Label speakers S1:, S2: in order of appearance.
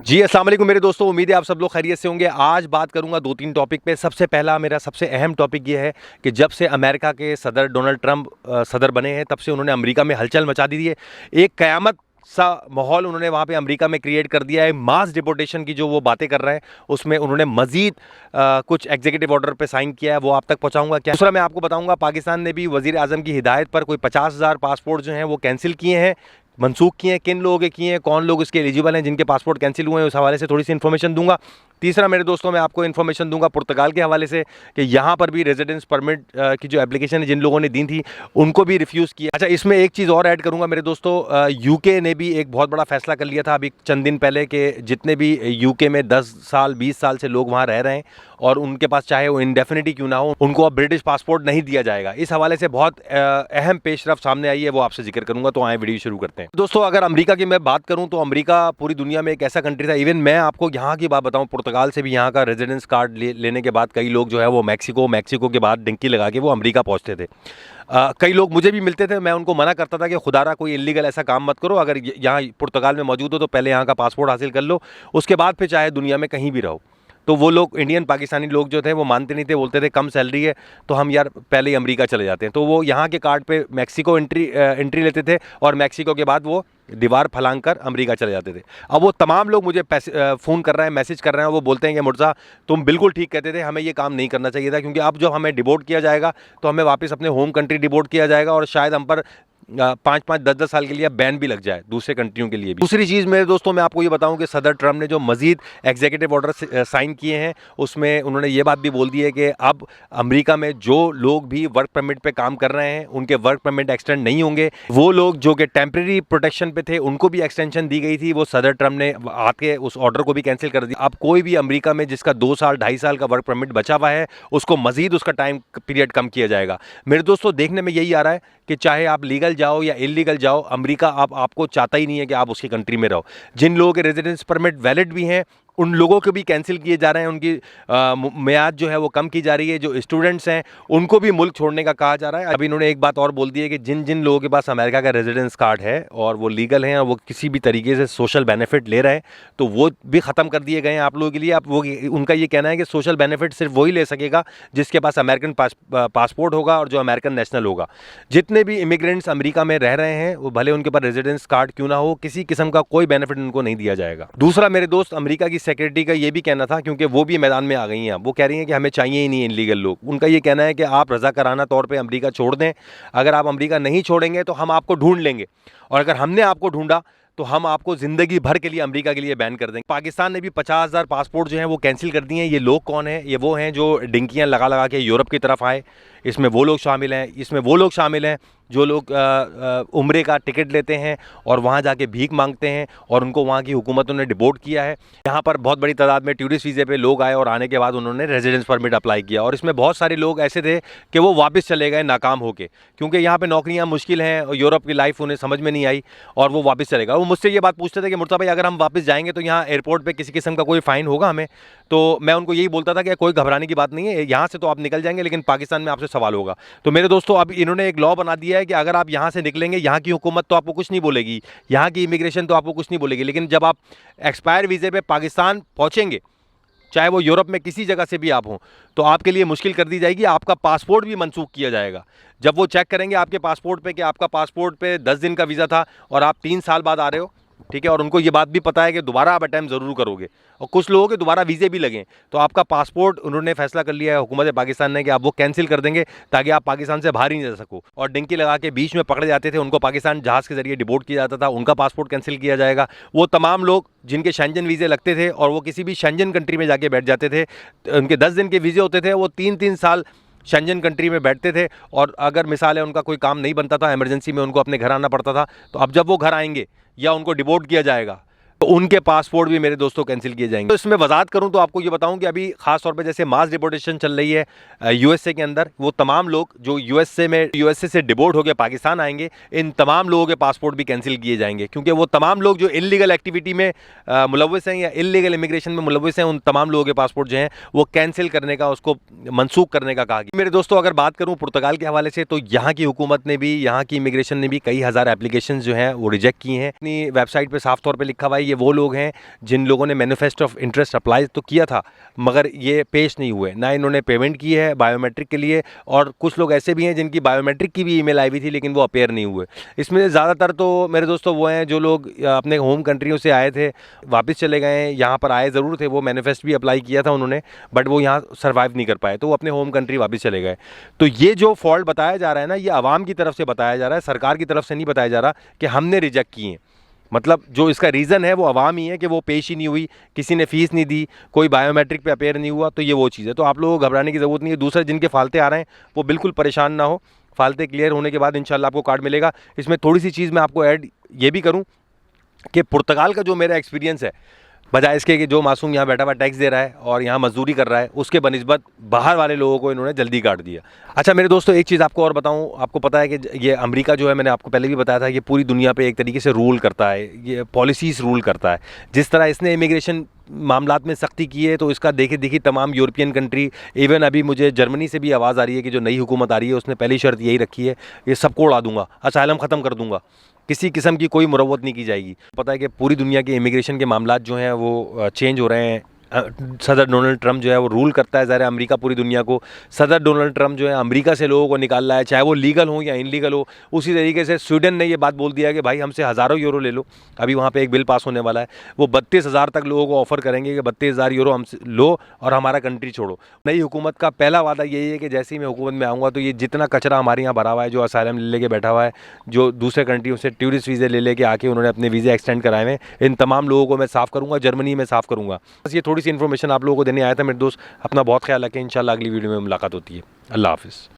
S1: जी, अस्सलाम वालेकुम मेरे दोस्तों, उम्मीद है आप सब लोग खैरियत से होंगे। आज बात करूंगा 2-3 टॉपिक पे। सबसे पहला मेरा सबसे अहम टॉपिक ये है कि जब से अमेरिका के सदर डोनाल्ड ट्रंप सदर बने हैं, तब से उन्होंने अमेरिका में हलचल मचा दी है। एक क़यामत सा माहौल उन्होंने वहाँ पे अमेरिका में क्रिएट कर दिया है। मास डिपोर्टेशन की जो वो बातें कर रहे हैं, उसमें उन्होंने मज़ीद कुछ एग्जीक्यूटिव ऑर्डर पे साइन किया है, वो आप तक पहुँचाऊँगा। क्या दूसरा मैं आपको बताऊँगा, पाकिस्तान ने भी वज़ीर आज़म की हिदायत पर कोई 50,000 पासपोर्ट जो हैं वो कैंसिल किए हैं, मनसूख किए हैं। किन लोगों के किए हैं, कौन लोग इसके एलिजिबल हैं, जिनके पासपोर्ट कैंसिल हुए हैं, उस हवाले से थोड़ी सी इन्फॉर्मेशन दूंगा। तीसरा मेरे दोस्तों, मैं आपको इन्फॉर्मेशन दूंगा पुर्तगाल के हवाले से कि यहाँ पर भी रेजिडेंस परमिट की जो एप्लीकेशन है जिन लोगों ने दी थी, उनको भी रिफ्यूज़ किया। अच्छा, इसमें एक चीज़ और ऐड करूँगा मेरे दोस्तों, यूके ने भी एक बहुत बड़ा फैसला कर लिया था अभी चंद दिन पहले कि जितने भी यूके में 10 साल 20 साल से लोग वहाँ रह रहे हैं और उनके पास चाहे वो इंडेफिनिटी क्यों ना हो, उनको अब ब्रिटिश पासपोर्ट नहीं दिया जाएगा। इस हवाले से बहुत अहम पेशरफ सामने आई है, वो आपसे जिक्र करूंगा। तो आए वीडियो शुरू करते हैं। दोस्तों, अगर अमेरिका की मैं बात करूं तो अमेरिका पूरी दुनिया में एक ऐसा कंट्री था, इवन मैं आपको यहाँ की बात बताऊं, पुर्तगाल से भी यहाँ का रेजिडेंस कार्ड लेने के बाद कई लोग जो है वो मैक्सिको के बाद डिंकी लगा के वो अमेरिका पहुँचते थे। कई लोग मुझे भी मिलते थे, मैं उनको मना करता था कि खुदारा कोई इलीगल ऐसा काम मत करो, अगर यहाँ पुर्तगाल में मौजूद हो तो पहले यहाँ का पासपोर्ट हासिल कर लो, उसके बाद फिर चाहे दुनिया में कहीं भी रहो। तो वो लोग इंडियन पाकिस्तानी लोग जो थे वो मानते नहीं थे, बोलते थे कम सैलरी है तो हम यार पहले ही अमेरिका चले जाते हैं। तो वो यहाँ के कार्ड पे मैक्सिको एंट्री लेते थे और मैक्सिको के बाद वो दीवार फलांग कर अमेरिका चले जाते थे। अब वो तमाम लोग मुझे फ़ोन कर रहे हैं, मैसेज कर रहे हैं, वो बोलते हैं कि मुर्जा तुम बिल्कुल ठीक कहते थे, हमें ये काम नहीं करना चाहिए था, क्योंकि अब जब हमें डिपोर्ट किया जाएगा तो हमें वापस अपने होम कंट्री डिपोर्ट किया जाएगा और शायद हम पर 5-5 10-10 साल के लिए बैन भी लग जाए दूसरे कंट्रियों के लिए भी। दूसरी चीज़ मेरे दोस्तों, मैं आपको ये बताऊं कि सदर ट्रंप ने जो मजीद एग्जीक्यूटिव ऑर्डर साइन किए हैं, उसमें उन्होंने ये बात भी बोल दी है कि अब अमेरिका में जो लोग भी वर्क परमिट पे काम कर रहे हैं उनके वर्क परमिट एक्सटेंड नहीं होंगे। वो लोग जो कि टेम्प्रेरी प्रोटेक्शन पे थे उनको भी एक्सटेंशन दी गई थी, वो सदर ट्रंप ने आके उस ऑर्डर को भी कैंसिल कर दिया। अब कोई भी अमेरिका में जिसका 2 साल 2.5 साल का वर्क परमिट बचा हुआ है, उसको मजीद उसका टाइम पीरियड कम किया जाएगा। मेरे दोस्तों, देखने में यही आ रहा है कि चाहे आप लीगल जाओ या इलीगल जाओ, अमेरिका आपको चाहता ही नहीं है कि आप उसकी कंट्री में रहो। जिन लोगों के रेजिडेंस परमिट वैलिड भी हैं, उन लोगों के भी कैंसिल किए जा रहे हैं, उनकी मियाद जो है वो कम की जा रही है। जो स्टूडेंट्स हैं उनको भी मुल्क छोड़ने का कहा जा रहा है। अभी इन्होंने एक बात और बोल दी है कि जिन जिन लोगों के पास अमेरिका का रेजिडेंस कार्ड है और वो लीगल हैं और वो किसी भी तरीके से सोशल बेनिफिट ले रहे हैं, तो वो भी ख़त्म कर दिए गए हैं आप लोगों के लिए। आप वो उनका ये कहना है कि सोशल बेनिफिट सिर्फ वही ले सकेगा जिसके पास अमेरिकन पासपोर्ट होगा और जो अमेरिकन नेशनल होगा। जितने भी इमिग्रेंट्स अमेरिका में रह रहे हैं, वो भले उनके पास रेजिडेंस कार्ड क्यों ना हो, किसी किस्म का कोई बेनिफिट उनको नहीं दिया जाएगा। दूसरा मेरे दोस्त, अमेरिका की सेक्रेटरी का ये भी कहना था, क्योंकि वो भी मैदान में आ गई हैं, वो कह रही हैं कि हमें चाहिए ही नहीं इनलीगल लोग। उनका ये कहना है कि आप रज़ाकाराना तौर पे अमेरिका छोड़ दें, अगर आप अमेरिका नहीं छोड़ेंगे तो हम आपको ढूंढ लेंगे, और अगर हमने आपको ढूंढा तो हम आपको ज़िंदगी भर के लिए अमेरिका के लिए बैन कर देंगे। पाकिस्तान ने भी 50,000 पासपोर्ट जो हैं वो कैंसिल कर दिए हैं। ये लोग कौन हैं? ये वो हैं जो डिंकियां लगा लगा के यूरोप की तरफ आए। इसमें वो लोग शामिल हैं, इसमें वो लोग शामिल हैं जो लोग उम्रे का टिकट लेते हैं और वहाँ जाके भीख मांगते हैं और उनको वहाँ की हुकूमतों ने डिपोर्ट किया है। यहाँ पर बहुत बड़ी तादाद में टूरिस्ट वीज़े पे लोग आए और आने के बाद उन्होंने रेजिडेंस परमिट अप्लाई किया, और इसमें बहुत सारे लोग ऐसे थे कि वो वापस चले गए नाकाम होके, क्योंकि यहाँ पे नौकरियाँ मुश्किल हैं और यूरोप की लाइफ उन्हें समझ में नहीं आई और वो वापस चले गए। वो मुझसे ये बात पूछते थे कि मुर्तज़ा भाई, अगर हम वापस जाएंगे तो यहाँ एयरपोर्ट पर किसी किस्म का कोई फ़ाइन होगा हमें? तो मैं उनको यही बोलता था कि कोई घबराने की बात नहीं है, यहाँ से तो आप निकल जाएंगे, लेकिन पाकिस्तान में आपसे सवाल होगा। तो मेरे दोस्तों, अब इन्होंने एक लॉ बना दिया है कि अगर आप यहाँ से निकलेंगे, यहाँ की हुकूमत तो आपको कुछ नहीं बोलेगी, यहाँ की इमिग्रेशन तो आपको कुछ नहीं बोलेगी, लेकिन जब आप एक्सपायर वीज़े पे पाकिस्तान पहुँचेंगे, चाहे वो यूरोप में किसी जगह से भी आप हों, तो आपके लिए मुश्किल कर दी जाएगी, आपका पासपोर्ट भी मनसूख किया जाएगा। जब वो चेक करेंगे आपके पासपोर्ट पे कि आपका पासपोर्ट पे 10 दिन का वीज़ा था और आप 3 साल बाद आ रहे हो, ठीक है, और उनको ये बात भी पता है कि दोबारा आप अटैम्प्ट ज़रूर करोगे और कुछ लोगों के दोबारा वीज़े भी लगें, तो आपका पासपोर्ट उन्होंने फैसला कर लिया है हुकूमत पाकिस्तान ने कि आप वो कैंसिल कर देंगे ताकि आप पाकिस्तान से बाहर ही नहीं जा सको। और डिंकी लगा के बीच में पकड़े जाते थे, उनको पाकिस्तान जहाज़ के जरिए डिपोर्ट किया जाता था, उनका पासपोर्ट कैंसिल किया जाएगा। वो तमाम लोग जिनके शेंजन वीज़े लगते थे और वो किसी भी शेंजन कंट्री में जाके बैठ जाते थे, उनके 10 दिन के वीज़े होते थे, वो 3-3 साल शेंजन कंट्री में बैठते थे, और अगर मिसाल है उनका कोई काम नहीं बनता था, इमरजेंसी में उनको अपने घर आना पड़ता था, तो अब जब वो घर आएंगे या उनको डिपोर्ट किया जाएगा तो उनके पासपोर्ट भी मेरे दोस्तों कैंसिल किए जाएंगे। तो इसमें वजाहत करूं तो आपको ये बताऊं कि अभी खास तौर पे जैसे मास डिपोर्टेशन चल रही है यूएसए के अंदर, वो तमाम लोग जो यूएसए से डिपोर्ट होकर पाकिस्तान आएंगे, इन तमाम लोगों के पासपोर्ट भी कैंसिल किए जाएंगे, क्योंकि वो तमाम लोग जो इलीगल एक्टिविटी में मुलव्वस हैं या इलीगल इमिग्रेशन में मुलव्वस हैं, उन तमाम लोगों के पासपोर्ट जो हैं वो कैंसिल करने का, उसको मनसूख करने का कहा गया। मेरे दोस्तों, अगर बात करूँ पुर्तगाल के हवाले से, तो यहाँ की हुकूमत ने भी, यहाँ की इमिग्रेशन ने भी कई हज़ार एप्लीकेशन जो हैं वो रिजेक्ट की हैं। अपनी वेबसाइट पर साफ तौर पर लिखा हुआ है, ये वो लोग हैं जिन लोगों ने मैनिफेस्टो ऑफ इंटरेस्ट अप्लाई तो किया था, मगर ये पेश नहीं हुए, ना इन्होंने पेमेंट की है बायोमेट्रिक के लिए, और कुछ लोग ऐसे भी हैं जिनकी बायोमेट्रिक की भी ईमेल आई हुई थी लेकिन वो अपेयर नहीं हुए। इसमें से ज़्यादातर तो मेरे दोस्तों वो हैं जो लोग अपने होम कंट्रियों से आए थे, वापस चले गए हैं, यहाँ पर आए ज़रूर थे, वो मैनिफेस्ट भी अप्लाई किया था उन्होंने, बट वो यहाँ सर्वाइव नहीं कर पाए, तो वो अपने होम कंट्री वापस चले गए। तो ये जो फॉल्ट बताया जा रहा है ना, ये आवाम की तरफ से बताया जा रहा है, सरकार की तरफ से नहीं बताया जा रहा कि हमने रिजेक्ट किए हैं। मतलब जो इसका रीज़न है वो आवाम ही है कि वो पेश ही नहीं हुई, किसी ने फ़ीस नहीं दी, कोई बायोमेट्रिक पे अपेयर नहीं हुआ, तो ये वो चीज़ है। तो आप लोगों को घबराने की ज़रूरत नहीं है। दूसरे जिनके फालते आ रहे हैं वो बिल्कुल परेशान ना हो, फालते क्लियर होने के बाद इंशाल्लाह आपको कार्ड मिलेगा। इसमें थोड़ी सी चीज़ मैं आपको ऐड ये भी करूँ कि पुर्तगाल का जो मेरा एक्सपीरियंस है, बजाय इसके कि जो मासूम यहाँ बैठा हुआ टैक्स दे रहा है और यहाँ मजदूरी कर रहा है, उसके बनिस्बत बाहर वाले लोगों को इन्होंने जल्दी काट दिया। अच्छा मेरे दोस्तों, एक चीज़ आपको और बताऊँ, आपको पता है कि ये अमेरिका जो है, मैंने आपको पहले भी बताया था, ये पूरी दुनिया पे एक तरीके से रूल करता है, ये पॉलिसीज़ रूल करता है। जिस तरह इसने इमिग्रेशन मामलात में सख्ती की है, तो इसका देखे देखी तमाम यूरोपियन कंट्री, इवन अभी मुझे जर्मनी से भी आवाज़ आ रही है कि जो नई हुकूमत आ रही है उसने पहली शर्त यही रखी है, ये सबको उड़ा दूंगा, असाइलम ख़त्म कर दूंगा, किसी किस्म की कोई मुरव्वत नहीं की जाएगी। पता है कि पूरी दुनिया के इमिग्रेशन के मामलात जो हैं वो चेंज हो रहे हैं। सदर डोनाल्ड ट्रंप जो है वो रूल करता है ज़ाहिर है अमेरिका पूरी दुनिया को। सदर डोनाल्ड ट्रंप जो है अमेरिका से लोगों को निकाल रहा है, चाहे वो लीगल हो या इनलीगल हो। उसी तरीके से स्वीडन ने ये बात बोल दिया कि भाई हमसे हज़ारों यूरो ले लो। अभी वहाँ पे एक बिल पास होने वाला है, वो 32,000 तक लोगों को ऑफर करेंगे कि 32,000 यूरो हमसे लो और हमारा कंट्री छोड़ो। नई हुकूमत का पहला वादा यही है कि जैसे ही मैं हुकूमत में आऊँगा तो ये जितना कचरा हमारे यहाँ भरा हुआ है, जो असाइलम ले लेके बैठा हुआ है, जो दूसरे कंट्रियों से टूरिस्ट वीज़े ले लेके आके उन्होंने अपने वीज़े एक्सटेंड कराए हुए, इन तमाम लोगों को मैं साफ़ करूँगा, जर्मनी में साफ़ करूँगा। बस ये थोड़ी सी इन्फॉर्मेशन आप लोगों को देने आया था मेरे दोस्त। अपना बहुत ख्याल रखें, इंशाल्लाह अगली वीडियो में मुलाकात होती है। अल्लाह हाफ़िज़।